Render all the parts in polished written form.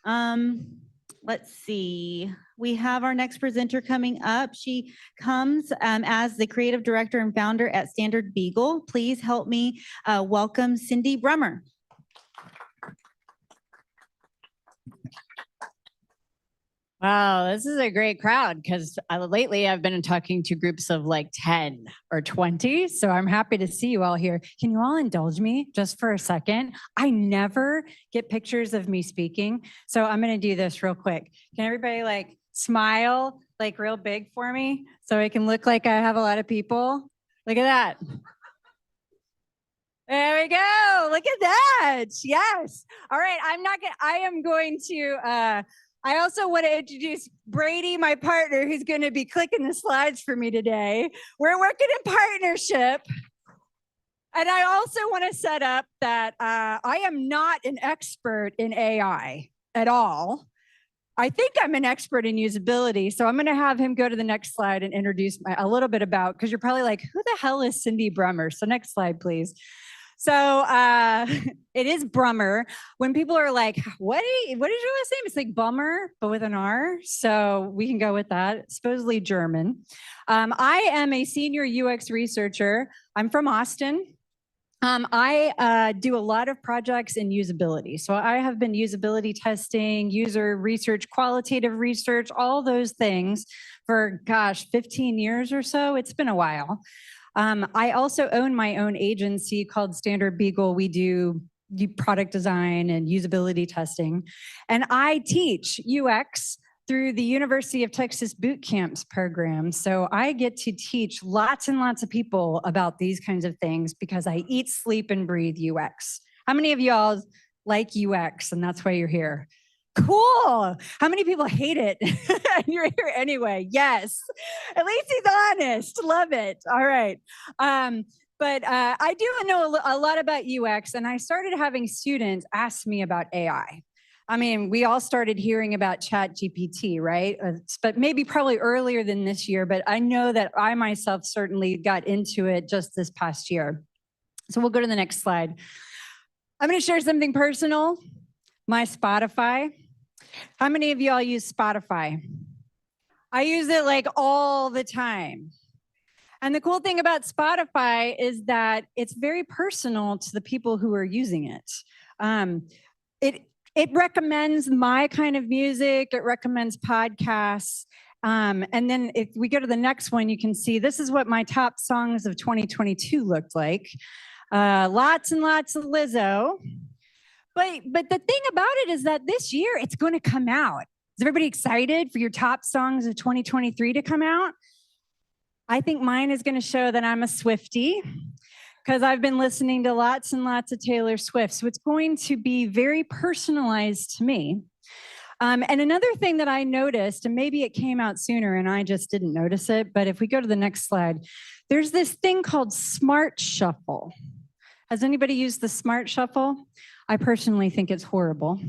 Let's see. We have our next presenter coming up. She comes as the creative director and founder at Standard Beagle. Please help me welcome Cindy Brummer. Wow, this is a great crowd because lately I've been talking to groups of like 10 or 20. So I'm happy to see you all here. Can you all indulge me just for a second? I never get pictures of me speaking. So I'm going to do this real quick. Can everybody like smile like real big for me so I can look like I have a lot of people? Look at that. There we go. Look at that. Yes. All right. I am going to, I also want to introduce Brady, my partner, who's going to be clicking the slides for me today. We're working in partnership. And I also want to set up that I am not an expert in AI at all. I think I'm an expert in usability. So I'm going to have him go to the next slide and introduce a little bit about, because you're probably like, who the hell is Cindy Brummer? So next slide, please. So it is Brummer. When people are like, what is your last name? It's like Bummer, but with an R. So we can go with that. It's supposedly German. I am a senior UX researcher. I'm from Austin. I do a lot of projects in usability. So I have been usability testing, user research, qualitative research, all those things for, 15 years or so. It's been a while. I also own my own agency called Standard Beagle. We do product design and usability testing. And I teach UX through the University of Texas Boot Camps program. So I get to teach lots and lots of people about these kinds of things because I eat, sleep, and breathe UX. How many of y'all like UX and that's why you're here? Cool. How many people hate it? You're here anyway. Yes. At least he's honest. Love it. All right. But I do know a lot about UX, and I started having students ask me about AI. I mean, we all started hearing about ChatGPT, right? But maybe probably earlier than this year, but I know that I myself certainly got into it just this past year. So we'll go to the next slide. I'm going to share something personal. My Spotify. How many of y'all use Spotify? I use it like all the time. And the cool thing about Spotify is that it's very personal to the people who are using it. It recommends my kind of music. It recommends podcasts. And then if we go to the next one, you can see this is what my top songs of 2022 looked like. Lots and lots of Lizzo. But the thing about it is that this year it's going to come out. Is everybody excited for your top songs of 2023 to come out? I think mine is going to show that I'm a Swiftie because I've been listening to lots and lots of Taylor Swift. So it's going to be very personalized to me. And another thing that I noticed, and maybe it came out sooner and I just didn't notice it, but if we go to the next slide, there's this thing called Smart Shuffle. Has anybody used the Smart Shuffle? I personally think it's horrible.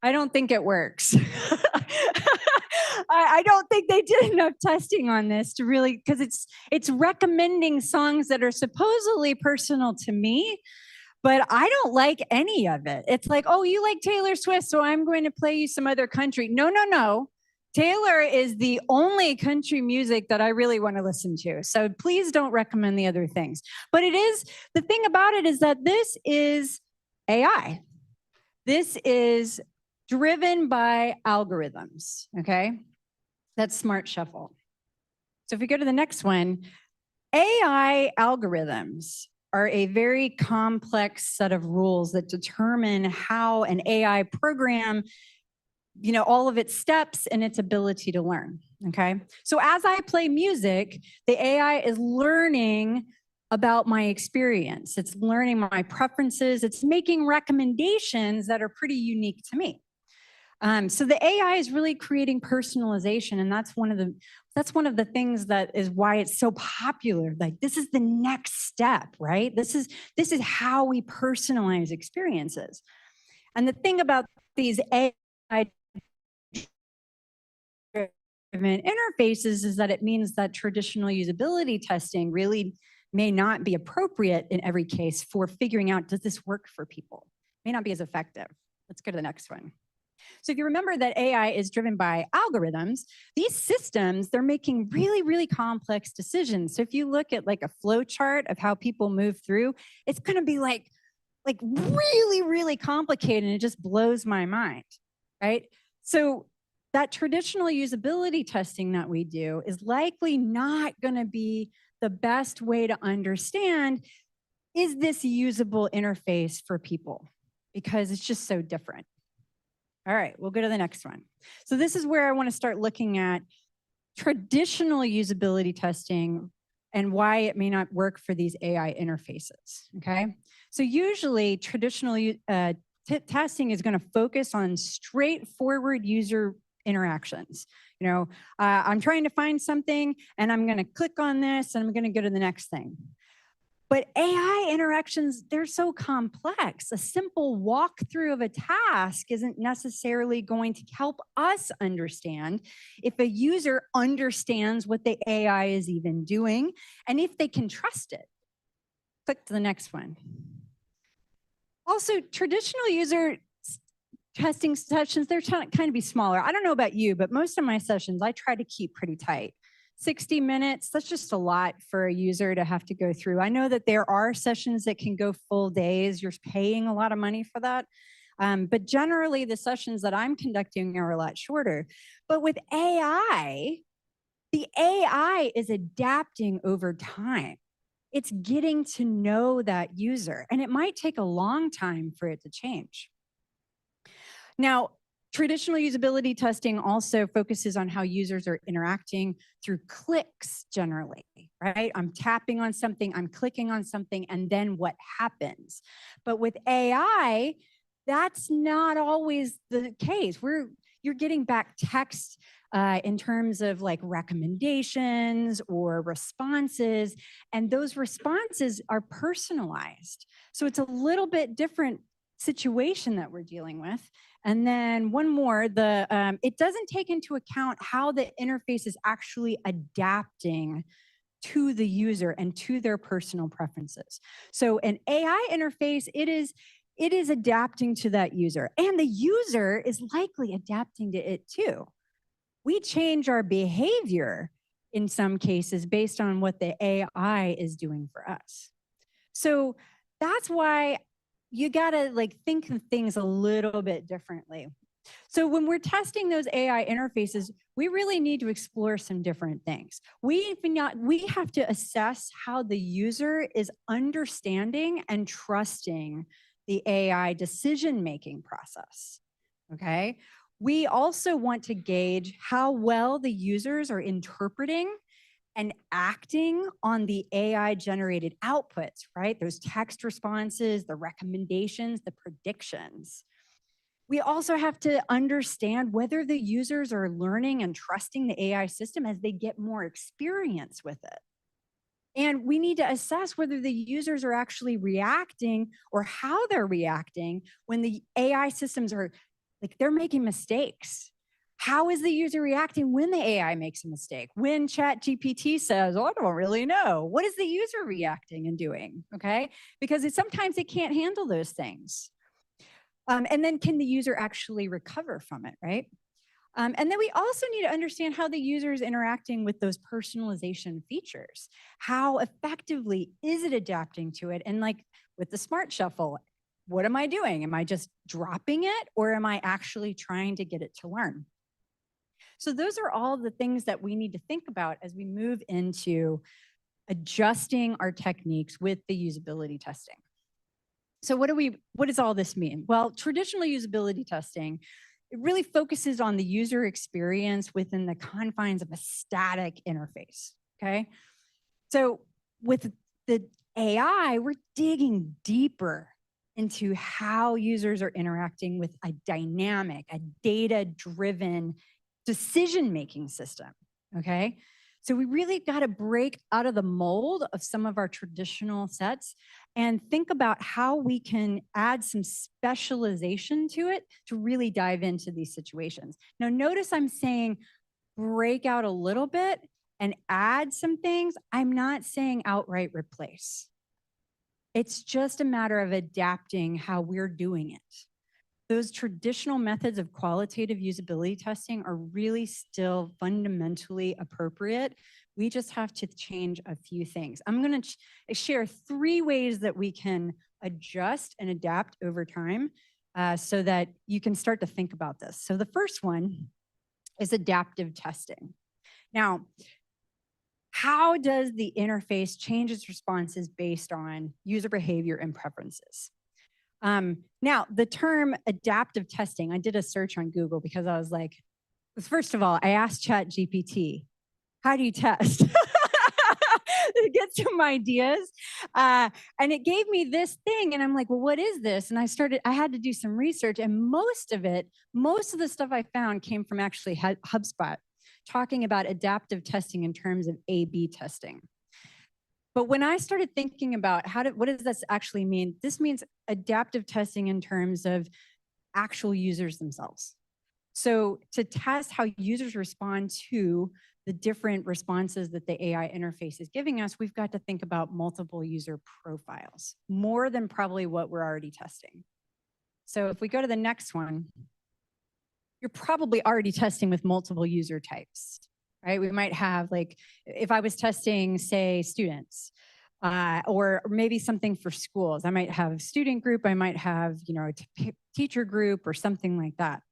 I don't think it works. I don't think they did enough testing on this to really, because it's recommending songs that are supposedly personal to me, but I don't like any of it. It's like, oh, you like Taylor Swift, so I'm going to play you some other country. No. Taylor is the only country music that I really want to listen to. So please don't recommend the other things. But the thing about it is that this is AI. This is driven by algorithms, okay? That's Smart Shuffle. So if we go to the next one, AI algorithms are a very complex set of rules that determine how an AI program, all of its steps and its ability to learn, okay? So as I play music, the AI is learning about my experience. It's learning my preferences. It's making recommendations that are pretty unique to me. So the AI is really creating personalization, and that's one of the things that is why it's so popular. Like, this is the next step, right? This is how we personalize experiences. And the thing about these AI interfaces is that it means that traditional usability testing really may not be appropriate in every case for figuring out, does this work for people? May not be as effective. Let's go to the next one. So if you remember that AI is driven by algorithms, these systems, they're making really, really complex decisions. So if you look at like a flow chart of how people move through, it's going to be like really, really complicated, and it just blows my mind, right? So that traditional usability testing that we do is likely not going to be the best way to understand, is this a usable interface for people? Because it's just so different. All right, we'll go to the next one. So this is where I want to start looking at traditional usability testing and why it may not work for these AI interfaces, okay? So usually traditional testing is going to focus on straightforward user interactions. You know, I'm trying to find something and I'm going to click on this and I'm going to go to the next thing. But AI interactions, they're so complex. A simple walkthrough of a task isn't necessarily going to help us understand if a user understands what the AI is even doing and if they can trust it. Click to the next one. Also, traditional user testing sessions, they're kind of be smaller. I don't know about you, but most of my sessions I try to keep pretty tight. 60 minutes, that's just a lot for a user to have to go through. I know that there are sessions that can go full days. You're paying a lot of money for that. But generally, the sessions that I'm conducting are a lot shorter. But with AI, the AI is adapting over time. It's getting to know that user, and it might take a long time for it to change. Now, traditional usability testing also focuses on how users are interacting through clicks generally, right? I'm tapping on something, I'm clicking on something, and then what happens? But with AI, that's not always the case. You're getting back text in terms of like recommendations or responses, and those responses are personalized. So it's a little bit different situation that we're dealing with. And then one more, it doesn't take into account how the interface is actually adapting to the user and to their personal preferences. So an AI interface, it is adapting to that user, and the user is likely adapting to it too. We change our behavior in some cases based on what the AI is doing for us. So that's why you gotta like think of things a little bit differently. So when we're testing those AI interfaces, we really need to explore some different things. We have to assess how the user is understanding and trusting the AI decision-making process, okay? We also want to gauge how well the users are interpreting and acting on the AI generated outputs, right? Those text responses, the recommendations, the predictions. We also have to understand whether the users are learning and trusting the AI system as they get more experience with it. And we need to assess whether the users are actually reacting or how they're reacting when the AI systems are like they're making mistakes. How is the user reacting when the AI makes a mistake? When ChatGPT says, oh, I don't really know. What is the user reacting and doing? Okay. Because sometimes it can't handle those things. And then can the user actually recover from it, right? And then we also need to understand how the user is interacting with those personalization features. How effectively is it adapting to it? And like with the Smart Shuffle, what am I doing? Am I just dropping it, or am I actually trying to get it to learn? So those are all the things that we need to think about as we move into adjusting our techniques with the usability testing. So what does all this mean? Well, traditional usability testing, it really focuses on the user experience within the confines of a static interface, okay? So with the AI, we're digging deeper into how users are interacting with a dynamic, a data-driven decision-making system, okay? So we really got to break out of the mold of some of our traditional sets and think about how we can add some specialization to it to really dive into these situations. Now, notice I'm saying break out a little bit and add some things. I'm not saying outright replace. It's just a matter of adapting how we're doing it. those traditional methods of qualitative usability testing are really still fundamentally appropriate. We just have to change a few things. I'm going to share 3 ways that we can adjust and adapt over time so that you can start to think about this. So the first one is adaptive testing. Now, how does the interface change its responses based on user behavior and preferences? Now, the term adaptive testing, I did a search on Google because I was like, first of all, I asked ChatGPT, how do you test? To get some ideas. And it gave me this thing. And I'm like, well, what is this? And I had to do some research. And most of the stuff I found came from actually HubSpot, talking about adaptive testing in terms of A/B testing. But when I started thinking about what does this actually mean? This means adaptive testing in terms of actual users themselves. So to test how users respond to the different responses that the AI interface is giving us, we've got to think about multiple user profiles, more than probably what we're already testing. So if we go to the next one, you're probably already testing with multiple user types, right? We might have, like, if I was testing, say, students, or maybe something for schools, I might have a student group, I might have, a teacher group or something like that.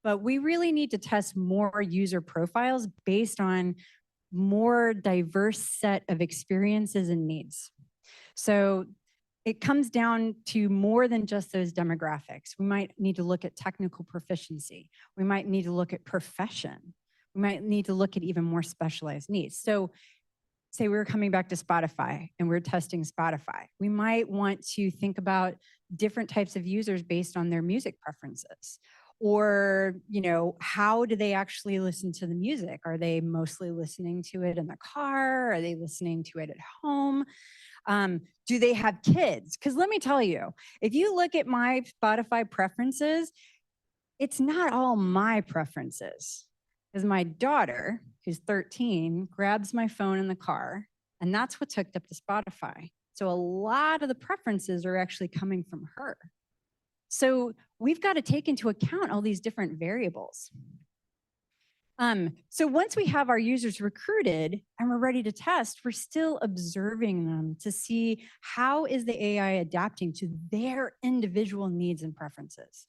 But we really need to test more user profiles based on more diverse set of experiences and needs. So it comes down to more than just those demographics. We might need to look at technical proficiency. We might need to look at profession. We might need to look at even more specialized needs. So say we're coming back to Spotify and we're testing Spotify. We might want to think about different types of users based on their music preferences. Or, how do they actually listen to the music? Are they mostly listening to it in the car? Are they listening to it at home? Do they have kids? Because let me tell you, if you look at my Spotify preferences, it's not all my preferences. Because my daughter, who's 13, grabs my phone in the car, and that's what's hooked up to Spotify. So a lot of the preferences are actually coming from her. So we've got to take into account all these different variables. So once we have our users recruited and we're ready to test, we're still observing them to see how is the AI adapting to their individual needs and preferences.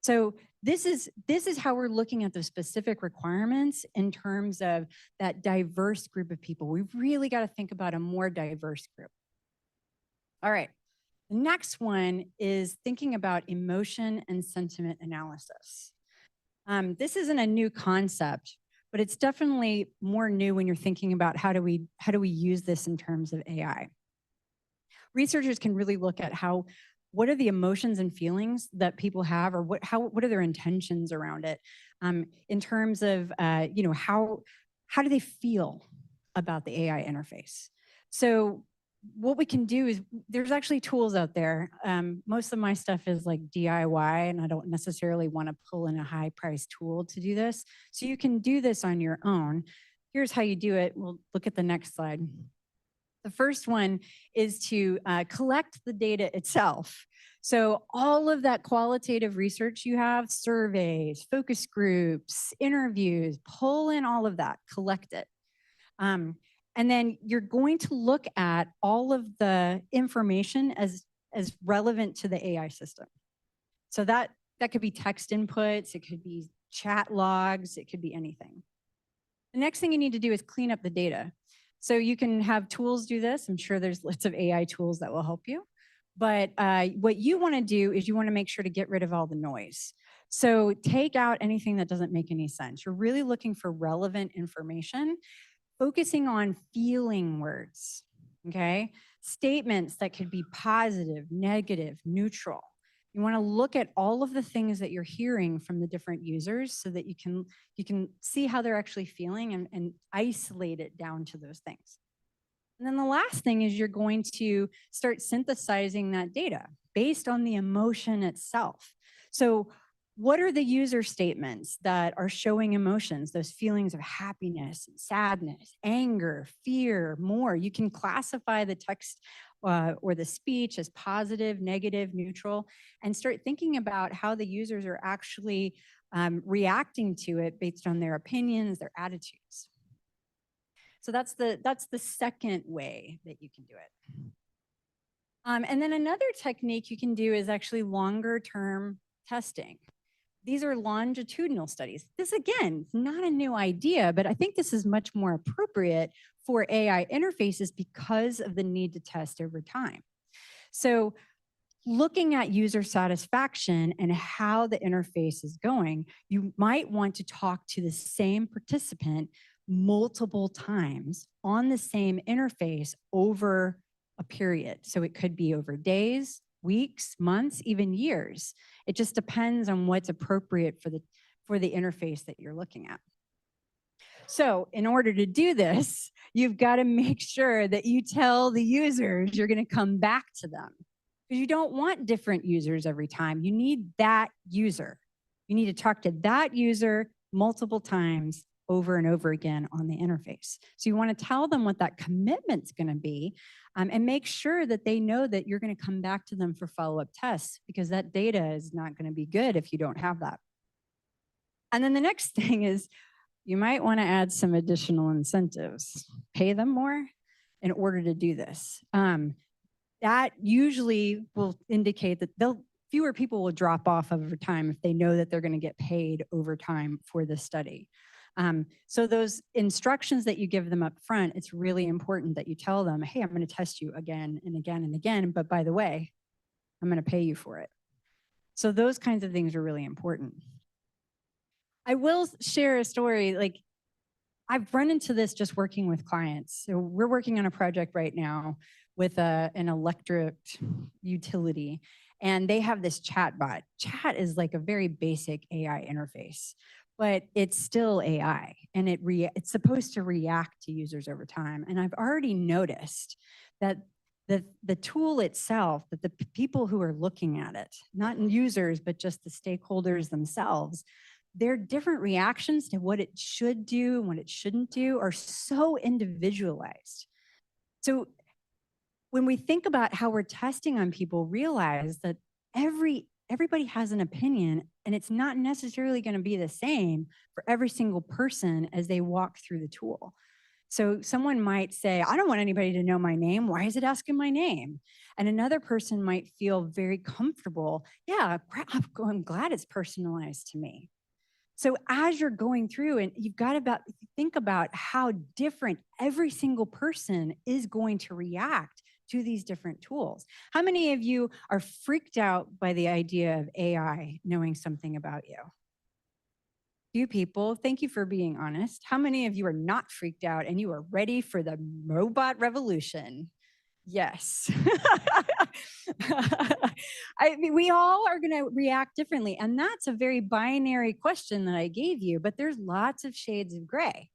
So this is how we're looking at the specific requirements in terms of that diverse group of people. We've really got to think about a more diverse group. All right. The next one is thinking about emotion and sentiment analysis. This isn't a new concept, but it's definitely more new when you're thinking about how do we use this in terms of AI. Researchers can really look at what are the emotions and feelings that people have, or what are their intentions around it, in terms of how do they feel about the AI interface. So what we can do is, there's actually tools out there. Most of my stuff is like DIY, and I don't necessarily want to pull in a high price tool to do this. So you can do this on your own. Here's how you do it. We'll look at the next slide. The first one is to collect the data itself. So all of that qualitative research you have, surveys, focus groups, interviews, pull in all of that, collect it. And then you're going to look at all of the information as relevant to the AI system. So that could be text inputs, it could be chat logs, it could be anything. The next thing you need to do is clean up the data. So you can have tools do this. I'm sure there's lots of AI tools that will help you. But what you want to do is you want to make sure to get rid of all the noise. So take out anything that doesn't make any sense. You're really looking for relevant information, focusing on feeling words, okay? Statements that could be positive, negative, neutral. You want to look at all of the things that you're hearing from the different users so that you can see how they're actually feeling and isolate it down to those things. And then the last thing is you're going to start synthesizing that data based on the emotion itself. So what are the user statements that are showing emotions, those feelings of happiness, sadness, anger, fear, more? You can classify the text or the speech as positive, negative, neutral, and start thinking about how the users are actually reacting to it based on their opinions, their attitudes. So that's the second way that you can do it. And then another technique you can do is actually longer term testing. These are longitudinal studies. This, again, not a new idea, but I think this is much more appropriate for AI interfaces because of the need to test over time. So looking at user satisfaction and how the interface is going, you might want to talk to the same participant multiple times on the same interface over a period. So it could be over days, weeks, months, even years. It just depends on what's appropriate for the interface that you're looking at. So in order to do this, you've got to make sure that you tell the users you're going to come back to them, because you don't want different users every time. You need that user. You need to talk to that user multiple times over and over again on the interface. So you want to tell them what that commitment's going to be, and make sure that they know that you're going to come back to them for follow-up tests, because that data is not going to be good if you don't have that. And then the next thing is you might want to add some additional incentives. Pay them more in order to do this. That usually will indicate that fewer people will drop off over time if they know that they're going to get paid over time for the study. So those instructions that you give them up front, it's really important that you tell them, hey, I'm going to test you again and again and again, but by the way, I'm going to pay you for it. So those kinds of things are really important. I will share a story. Like, I've run into this just working with clients. So we're working on a project right now with an electric utility, and they have this chat bot. Chat is like a very basic AI interface, but it's still AI, and it's supposed to react to users over time. And I've already noticed that the tool itself, that the people who are looking at it, not users, but just the stakeholders themselves, their different reactions to what it should do and what it shouldn't do are so individualized. So when we think about how we're testing on people, realize that everybody has an opinion, and it's not necessarily going to be the same for every single person as they walk through the tool. So someone might say, I don't want anybody to know my name. Why is it asking my name? And another person might feel very comfortable. Yeah, I'm glad it's personalized to me. So as you're going through, and you've got to think about how different every single person is going to react to these different tools. How many of you are freaked out by the idea of AI knowing something about you? Few people. Thank you for being honest. How many of you are not freaked out and you are ready for the robot revolution? Yes. I mean, we all are going to react differently. And that's a very binary question that I gave you, but there's lots of shades of gray.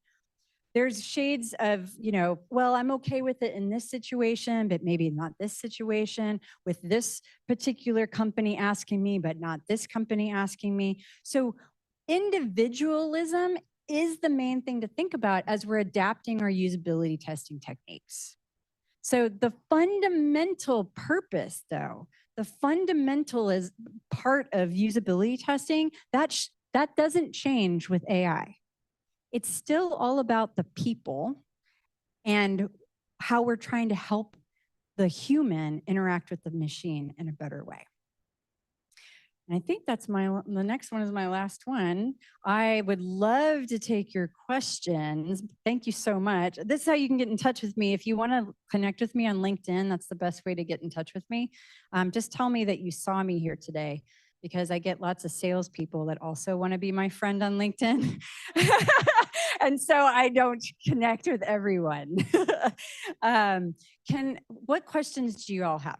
There's shades of, well, I'm okay with it in this situation, but maybe not this situation, with this particular company asking me, but not this company asking me. So individualism is the main thing to think about as we're adapting our usability testing techniques. So the fundamental purpose, though, the fundamental is part of usability testing, that doesn't change with AI. It's still all about the people and how we're trying to help the human interact with the machine in a better way. And I think that's the next one is my last one. I would love to take your questions. Thank you so much. This is how you can get in touch with me. If you want to connect with me on LinkedIn, that's the best way to get in touch with me. Just tell me that you saw me here today, because I get lots of salespeople that also want to be my friend on LinkedIn. And so I don't connect with everyone. What questions do you all have?